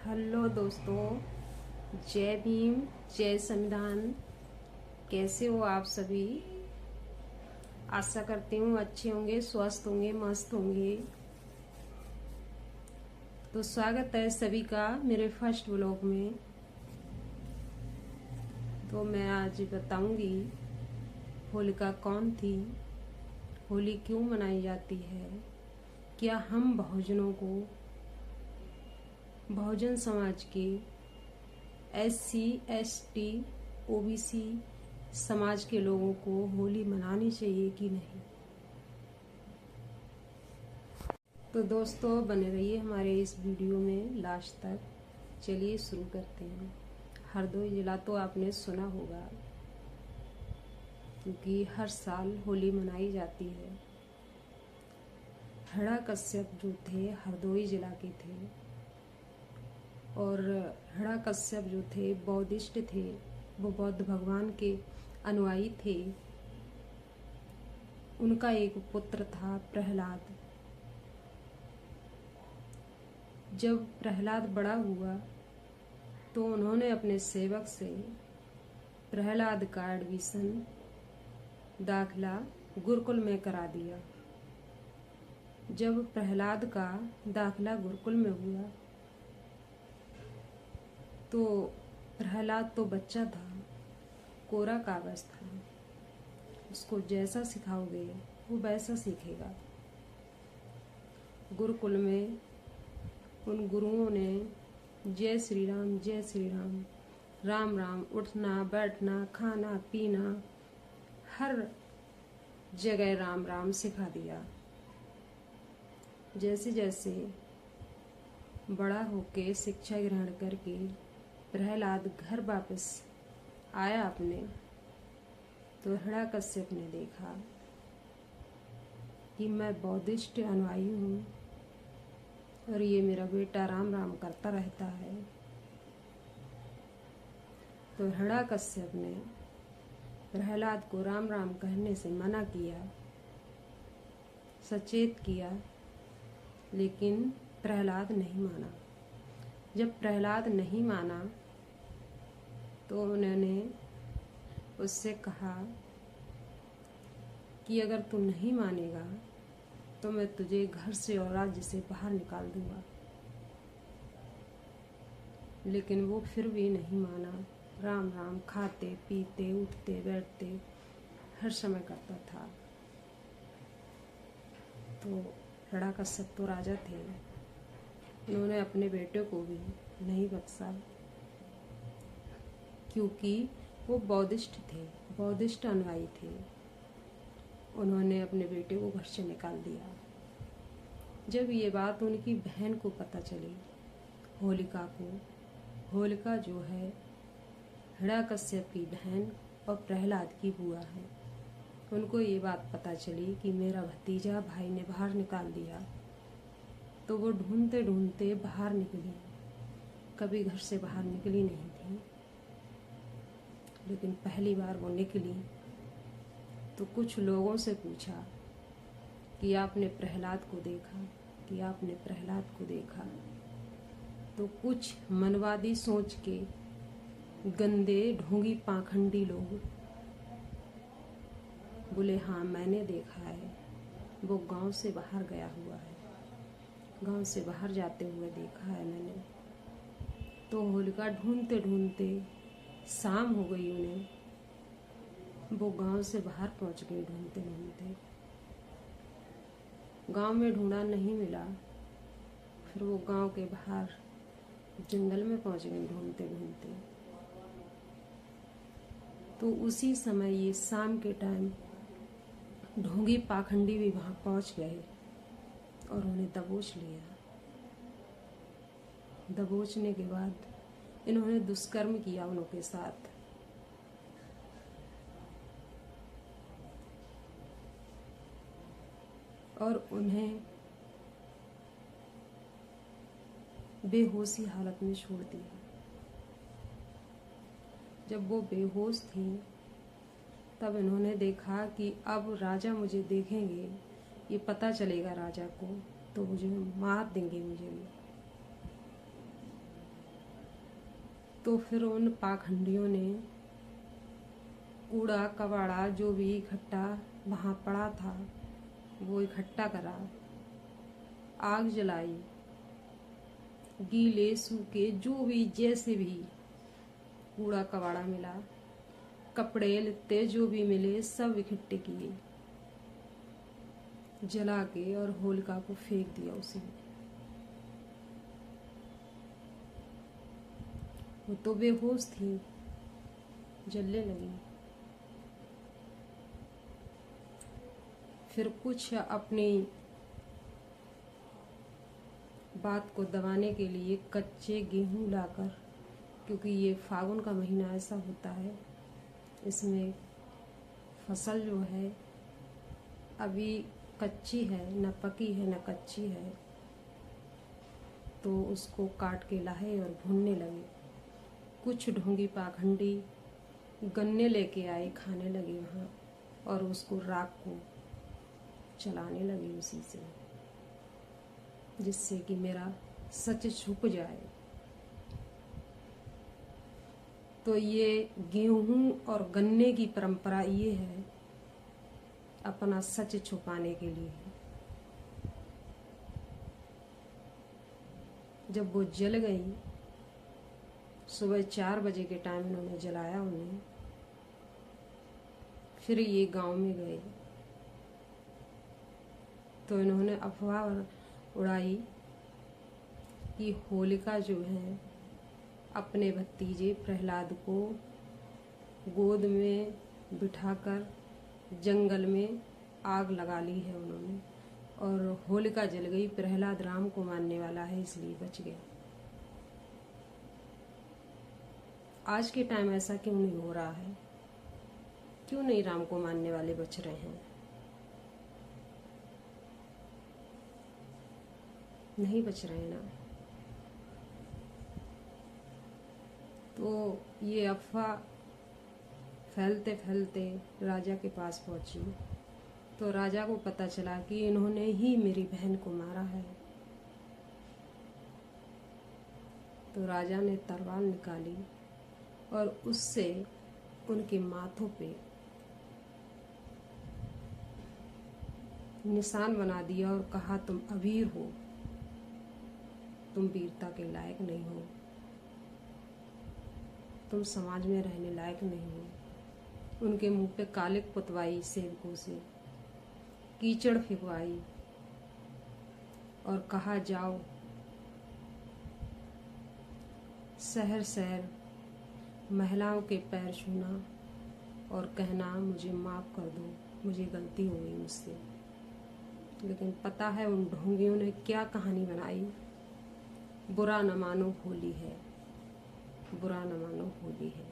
Hello दोस्तों, जय भीम, जय संविधान। कैसे हो आप सभी? आशा करती हूँ अच्छे होंगे, स्वस्थ होंगे, मस्त होंगे। तो स्वागत है सभी का मेरे फर्स्ट व्लॉग में। तो मैं आज बताऊंगी होलिका कौन थी, होली क्यों मनाई जाती है, क्या हम बहुजन समाज के SC ST OBC समाज के लोगों को होली मनानी चाहिए कि नहीं। तो दोस्तों बने रहिए हमारे इस वीडियो में लास्ट तक। चलिए शुरू करते हैं। हरदोई जिला तो आपने सुना होगा, क्योंकि हर साल होली मनाई जाती है। हिरण्यकश्यप जो थे हरदोई जिला के थे, और हिरण्यकश्यप जो थे बौद्धिस्ट थे, वो बौद्ध भगवान के अनुयायी थे। उनका एक पुत्र था प्रहलाद। जब प्रहलाद बड़ा हुआ तो उन्होंने अपने सेवक से प्रहलाद का एडमिशन दाखिला गुरुकुल में करा दिया। जब प्रहलाद का दाखिला गुरुकुल में हुआ तो प्रहलाद तो बच्चा था, कोरा कागज था। उसको जैसा सिखाओगे वो वैसा सीखेगा। गुरुकुल में उन गुरुओं ने जय श्री राम, राम राम, उठना बैठना खाना पीना हर जगह राम राम सिखा दिया। जैसे जैसे बड़ा होके शिक्षा ग्रहण करके प्रहलाद घर वापस आया अपने, तो हिरण्यकश्यप ने देखा कि मैं बौद्धिस्ट अनुयायी हूँ और ये मेरा बेटा राम राम करता रहता है। तो हिरण्यकश्यप ने प्रहलाद को राम राम कहने से मना किया, सचेत किया, लेकिन प्रहलाद नहीं माना। जब प्रहलाद नहीं माना तो उन्होंने उससे कहा कि अगर तू नहीं मानेगा तो मैं तुझे घर से और राज्य से बाहर निकाल दूंगा। लेकिन वो फिर भी नहीं माना। राम राम खाते पीते उठते बैठते हर समय करता था। तो हिरण्यकश्यप तो राजा थे, उन्होंने अपने बेटे को भी नहीं बख्शा, क्योंकि वो बौद्धिस्ट थे, बौद्धिस्ट अनुयायी थे। उन्होंने अपने बेटे को घर से निकाल दिया। जब ये बात उनकी बहन को पता चली, होलिका को, होलिका जो है हिरण्यकश्यप की बहन और प्रहलाद की बुआ है, उनको ये बात पता चली कि मेरा भतीजा भाई ने बाहर निकाल दिया, तो वो ढूंढते ढूंढते बाहर निकली। कभी घर से बाहर निकली नहीं थी, लेकिन पहली बार वो निकली तो कुछ लोगों से पूछा कि आपने प्रहलाद को देखा, कि आपने प्रहलाद को देखा। तो कुछ मनवादी सोच के गंदे ढोंगी पाखंडी लोग बोले, हाँ मैंने देखा है, वो गांव से बाहर गया हुआ है, गांव से बाहर जाते हुए देखा है मैंने। तो होलिका ढूंढते ढूंढते शाम हो गई उन्हें, वो गांव से बाहर पहुंच गई। ढूंढते ढूंढते गांव में ढूंढा, नहीं मिला। फिर वो गांव के बाहर जंगल में पहुंच गई ढूंढते ढूंढते। तो उसी समय ये शाम के टाइम ढोंगी पाखंडी भी वहां पहुंच गए और उन्हें दबोच लिया। दबोचने के बाद इन्होंने दुष्कर्म किया उनके साथ। और उन्हें बेहोशी हालत में छोड़ दिया। जब वो बेहोश थी तब इन्होंने देखा कि अब राजा मुझे देखेंगे, ये पता चलेगा राजा को, तो मुझे मार देंगे मुझे भी। तो फिर उन पाखंडियों ने कूड़ा कबाड़ा जो भी इकट्ठा वहाँ पड़ा था वो इकट्ठा करा, आग जलाई, गीले सूखे जो भी जैसे भी कूड़ा कबाड़ा मिला, कपड़े लत्ते जो भी मिले सब इकट्ठे किए, जला के और होलिका को फेंक दिया उसी में। वो तो बेहोश थी, जलने लगी। फिर कुछ अपनी बात को दबाने के लिए कच्चे गेहूं लाकर, क्योंकि ये फागुन का महीना ऐसा होता है, इसमें फसल जो है अभी कच्ची है, न पकी है न कच्ची है, तो उसको काट के लाए और भूनने लगे। कुछ ढोंगी पाखंडी गन्ने लेके आए, खाने लगे वहाँ, और उसको राख को चलाने लगे उसी से, जिससे कि मेरा सच छुप जाए। तो ये गेहूं और गन्ने की परंपरा ये है, अपना सच छुपाने के लिए। जब वो जल गई, सुबह 4 बजे के टाइम इन्होंने जलाया उन्हें, फिर ये गांव में गए तो इन्होंने अफवाह उड़ाई कि होलिका जो है अपने भतीजे प्रहलाद को गोद में बिठाकर जंगल में आग लगा ली है उन्होंने, और होलिका जल गई। प्रहलाद राम को मानने वाला है इसलिए बच गया। आज के टाइम ऐसा क्यों नहीं हो रहा है? क्यों नहीं राम को मानने वाले बच रहे हैं? नहीं बच रहे ना। तो ये अफवाह फैलते फैलते राजा के पास पहुंची, तो राजा को पता चला कि इन्होंने ही मेरी बहन को मारा है। तो राजा ने तलवार निकाली और उससे उनके माथों पे निशान बना दिया और कहा, तुम अवीर हो, तुम वीरता के लायक नहीं हो, तुम समाज में रहने लायक नहीं हो। उनके मुंह पे कालिक पुतवाई सेवकों से, कीचड़ फेंकवाई और कहा, जाओ शहर शहर महिलाओं के पैर छूना और कहना मुझे माफ़ कर दो, मुझे गलती हो गई मुझसे। लेकिन पता है उन ढोंगियों ने क्या कहानी बनाई? बुरा न मानो होली है, बुरा न मानो होली है।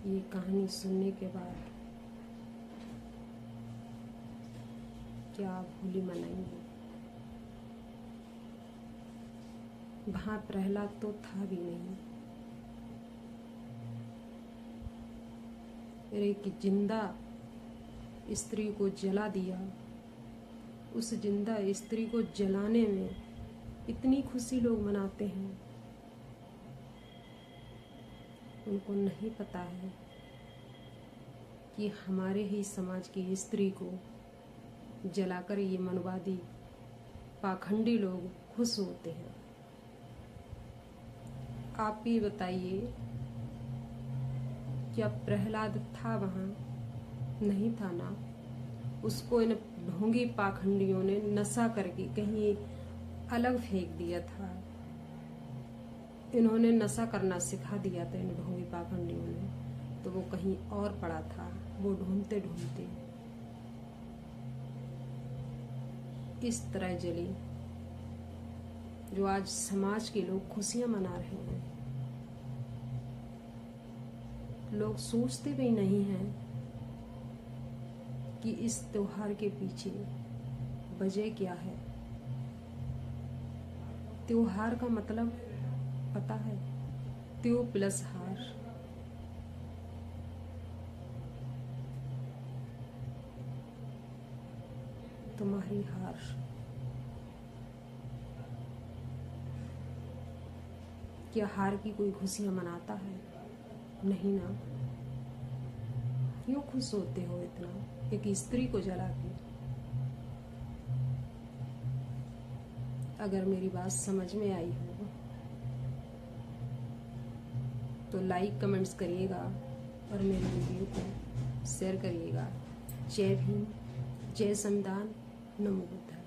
ये कहानी सुनने के बाद क्या आप होली मनाएंगे? वहां प्रहलाद तो था भी नहीं। एक जिंदा स्त्री को जला दिया। उस जिंदा स्त्री को जलाने में इतनी खुशी लोग मनाते हैं, उनको नहीं पता है कि हमारे ही समाज की स्त्री को जलाकर ये मनवादी पाखंडी लोग खुश होते हैं। आप ही बताइए, क्या प्रहलाद था वहां? नहीं था ना। उसको इन ढोंगी पाखंडियों ने नशा करके कहीं अलग फेंक दिया था। इन्होंने नशा करना सिखा दिया था इन ढोंगी पाखंडियों ने, तो वो कहीं और पड़ा था। वो ढूंढते ढूंढते इस तरह जली, जो आज समाज के लोग खुशियां मना रहे हैं। लोग सोचते भी नहीं हैं कि इस त्योहार के पीछे वजह क्या है। त्योहार का मतलब पता है? त्यो प्लस हार। तुम्हारी हार। क्या हार की कोई खुशियां मनाता है? नहीं ना। क्यों खुश होते हो इतना एक स्त्री को जला के? अगर मेरी बात समझ में आई हो तो लाइक कमेंट्स करिएगा और मेरे वीडियो को शेयर करिएगा। जय भीम, जय संविधान, नमो बुद्धाय।